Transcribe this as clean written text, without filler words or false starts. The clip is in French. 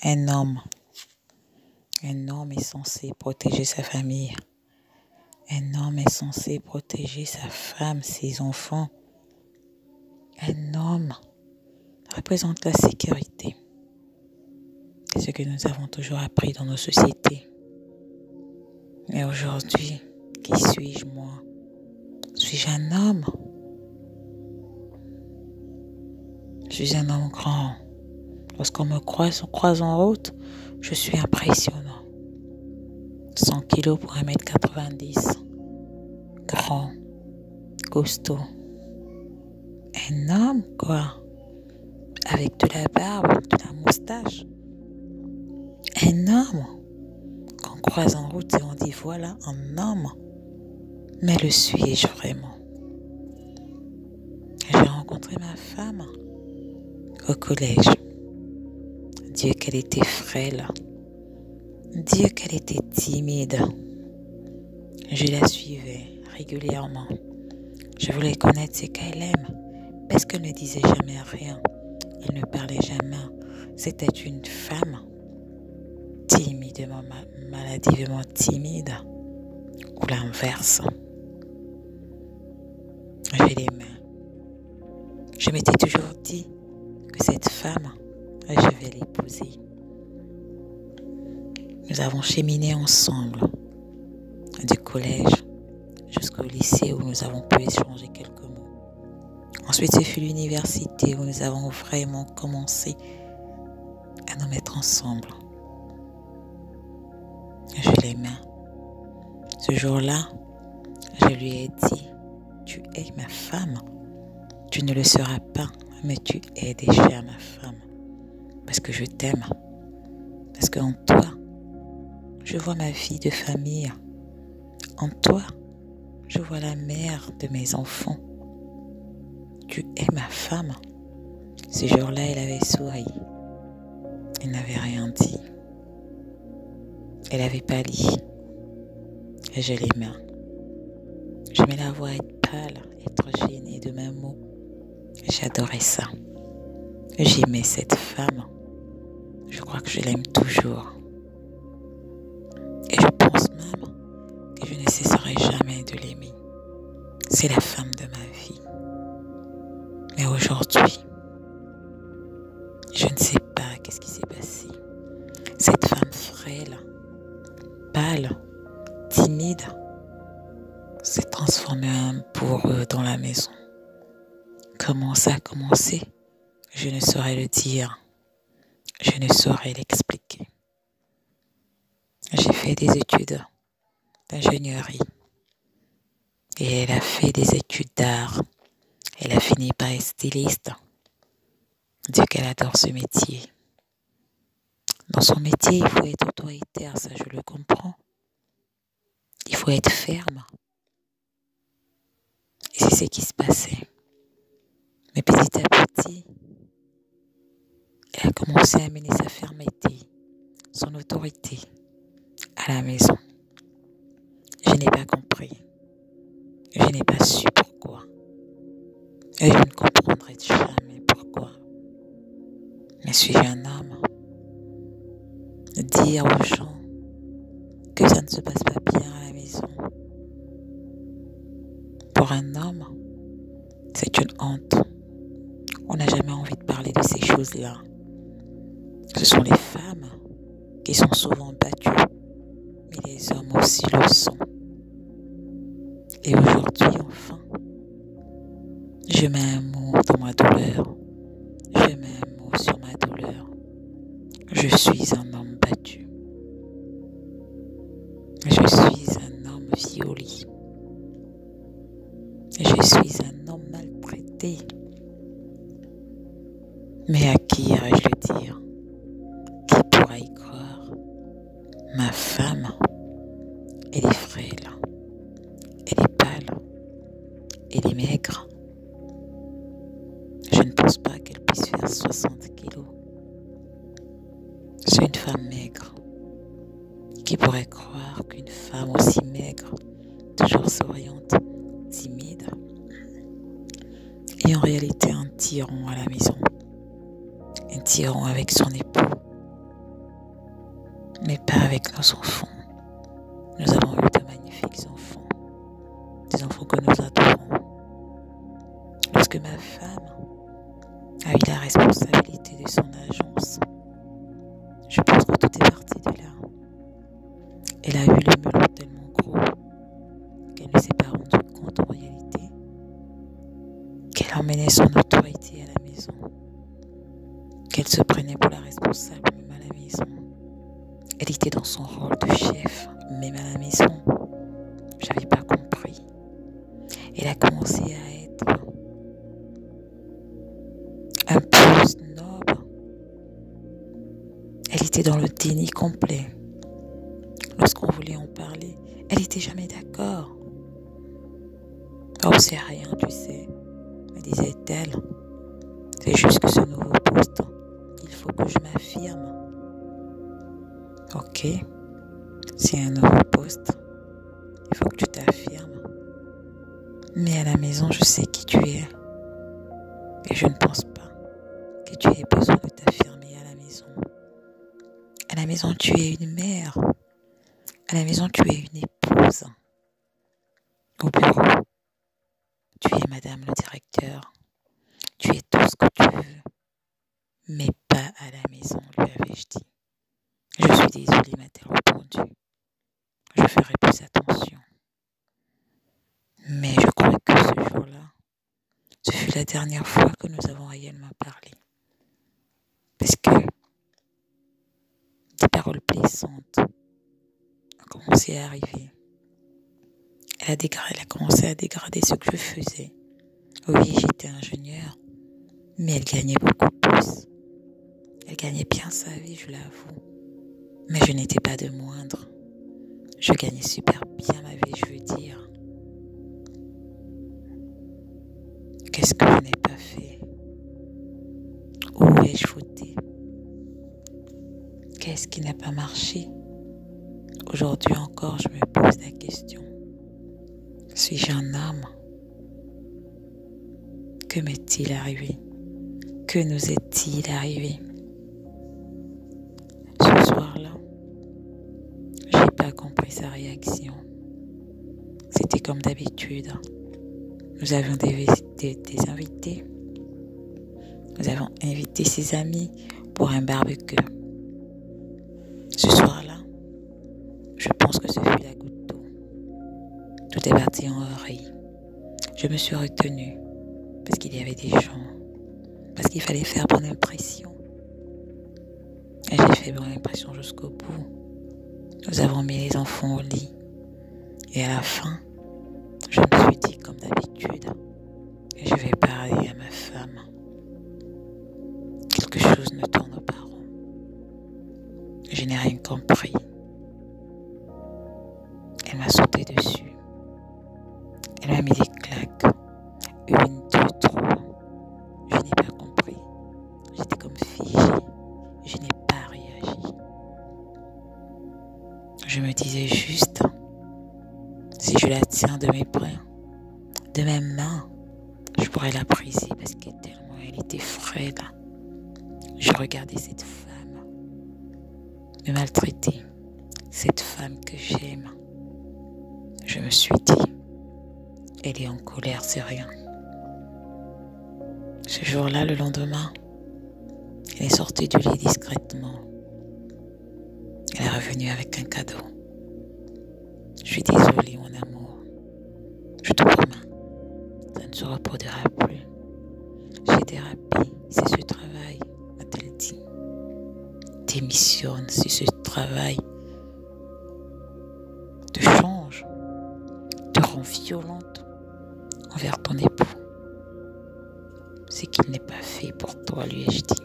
Un homme. Un homme est censé protéger sa famille. Un homme est censé protéger sa femme, ses enfants. Un homme représente la sécurité. C'est ce que nous avons toujours appris dans nos sociétés. Mais aujourd'hui, qui suis-je moi? Suis-je un homme? Je suis un homme grand. Lorsqu'on me croise en route, je suis impressionnant. 100 kilos pour 1m90. Grand. Costaud. Un homme, quoi. Avec de la barbe, de la moustache. Un homme qu'on croise en route et on dit voilà un homme. Mais le suis-je vraiment? J'ai rencontré ma femme au collège. Dieu qu'elle était frêle. Dieu qu'elle était timide. Je la suivais régulièrement. Je voulais connaître ce qu'elle aime. Parce qu'elle ne disait jamais rien. Elle ne parlait jamais. C'était une femme timidement, maladivement timide. Ou l'inverse. Je l'aimais. Je m'étais toujours dit que cette femme, je vais l'épouser. Nous avons cheminé ensemble du collège jusqu'au lycée où nous avons pu échanger quelques mots. Ensuite, ce fut l'université où nous avons vraiment commencé à nous mettre ensemble. Je l'aimais. Ce jour-là, je lui ai dit, tu es ma femme. Tu ne le seras pas, mais tu es déjà ma femme. Parce que je t'aime. Parce qu'en toi, je vois ma vie de famille. En toi, je vois la mère de mes enfants. Tu es ma femme. Ce jour-là, elle avait souri. Elle n'avait rien dit. Elle avait pâli. Et je l'aimais. J'aimais la voir être pâle, être gênée de mes mots. J'adorais ça. J'aimais cette femme. Je crois que je l'aime toujours. Et je pense même que je ne cesserai jamais de l'aimer. C'est la femme de ma vie. Mais aujourd'hui, je ne sais pas qu'est-ce qui s'est passé. Cette femme frêle, pâle, timide, s'est transformée en un bourreau dans la maison. Comment ça a commencé? Je ne saurais le dire. Je ne saurais l'expliquer. J'ai fait des études d'ingénierie. Et elle a fait des études d'art. Elle a fini par être styliste. Dieu qu'elle adore ce métier. Dans son métier, il faut être autoritaire, ça je le comprends. Il faut être ferme. Et c'est ce qui se passait. Mais petit à petit, elle a commencé à mener sa fermeté, son autorité à la maison. Je n'ai pas compris. Je n'ai pas su pourquoi. Et je ne comprendrai jamais pourquoi. Mais suis-je un homme? Dire aux gens que ça ne se passe pas bien à la maison. Pour un homme, c'est une honte. On n'a jamais envie de parler de ces choses-là. Ce sont les femmes qui sont souvent battues, mais les hommes aussi le sont. Et aujourd'hui, enfin, je mets un mot dans ma douleur. Je mets un mot sur ma douleur. Je suis un homme battu. Je suis un homme violé. Je suis un homme maltraité. Mais à qui irais-je le dire? Qui pourra y croire? Ma femme, elle est frêle. Elle est pâle. Elle est maigre. Je ne pense pas qu'elle puisse faire 60 kilos. C'est une femme maigre. Qui pourrait croire qu'une femme aussi maigre, toujours souriante, timide, est en réalité un tyran à la maison. Un tyran avec son époux. mais pas avec nos enfants. Nous avons eu de magnifiques enfants, des enfants que nous adorons. Lorsque ma femme a eu la responsabilité de son agence, je pense que tout est parti de là. Elle a eu le melon tellement gros qu'elle ne s'est pas rendue compte en réalité qu'elle emmenait son autorité à la maison, qu'elle se prenait pour la responsable même à la maison. Elle était dans son rôle de chef, même à la maison. J'avais pas compris. Elle a commencé à être un peu snob. Elle était dans le déni complet. Lorsqu'on voulait en parler, elle n'était jamais d'accord. Oh, c'est rien, tu sais, me disait-elle. C'est juste que ce nouveau poste, il faut que je m'affirme. Ok, c'est un nouveau poste, il faut que tu t'affirmes. Mais à la maison, je sais qui tu es. Et je ne pense pas que tu aies besoin de t'affirmer à la maison. À la maison, tu es une mère. À la maison, tu es une épouse. Au bureau, tu es madame le directeur. Tu es tout ce que tu veux. Mais pas à la maison, lui avais-je dit. Je suis désolée, m'a-t-elle répondu. Je ferai plus attention. Mais je crois que ce jour-là, ce fut la dernière fois que nous avons réellement parlé. Parce que des paroles blessantes ont commencé à arriver. Elle a commencé à dégrader ce que je faisais. Oui, j'étais ingénieure, mais elle gagnait beaucoup plus. Elle gagnait bien sa vie, je l'avoue. Mais je n'étais pas de moindre. Je gagnais super bien ma vie, je veux dire. Qu'est-ce que je n'ai pas fait? Où ai-je fauté? Qu'est-ce qui n'a pas marché? Aujourd'hui encore, je me pose la question. Suis-je un homme? Que m'est-il arrivé? Que nous est-il arrivé? Ce soir-là, j'ai pas compris sa réaction. C'était comme d'habitude. Nous avions des invités. Nous avons invité ses amis pour un barbecue. Ce soir-là, je pense que ce fut la goutte d'eau. Tout est parti en vrille. Je me suis retenue parce qu'il y avait des gens, parce qu'il fallait faire bonne impression. Et j'ai fait bonne impression jusqu'au bout. Nous avons mis les enfants au lit. Et à la fin, je me suis dit comme d'habitude, et je vais parler à ma femme. Quelque chose ne tourne pas rond. Je n'ai rien compris. Elle m'a sauté dessus. Elle m'a mis des claques. Une, deux, trois. Je n'ai pas compris. J'étais comme figée. Je n'ai pas réagi. Je me disais juste, si je la tiens de mes bras, de mes mains, je pourrais la briser parce que tellement elle était frêle. Je regardais cette femme me maltraiter, cette femme que j'aime. Je me suis dit, elle est en colère, c'est rien. Ce jour-là, le lendemain, elle est sortie du lit discrètement. Elle est revenue avec un cadeau. Je suis désolée, mon amour. Je te promets, ça ne se reproduira plus. J'ai thérapie, c'est ce travail, m'a-t-elle dit. Démissionne si ce travail te change, te rend violente envers ton époux. C'est qu'il n'est pas fait pour toi, lui ai-je dit.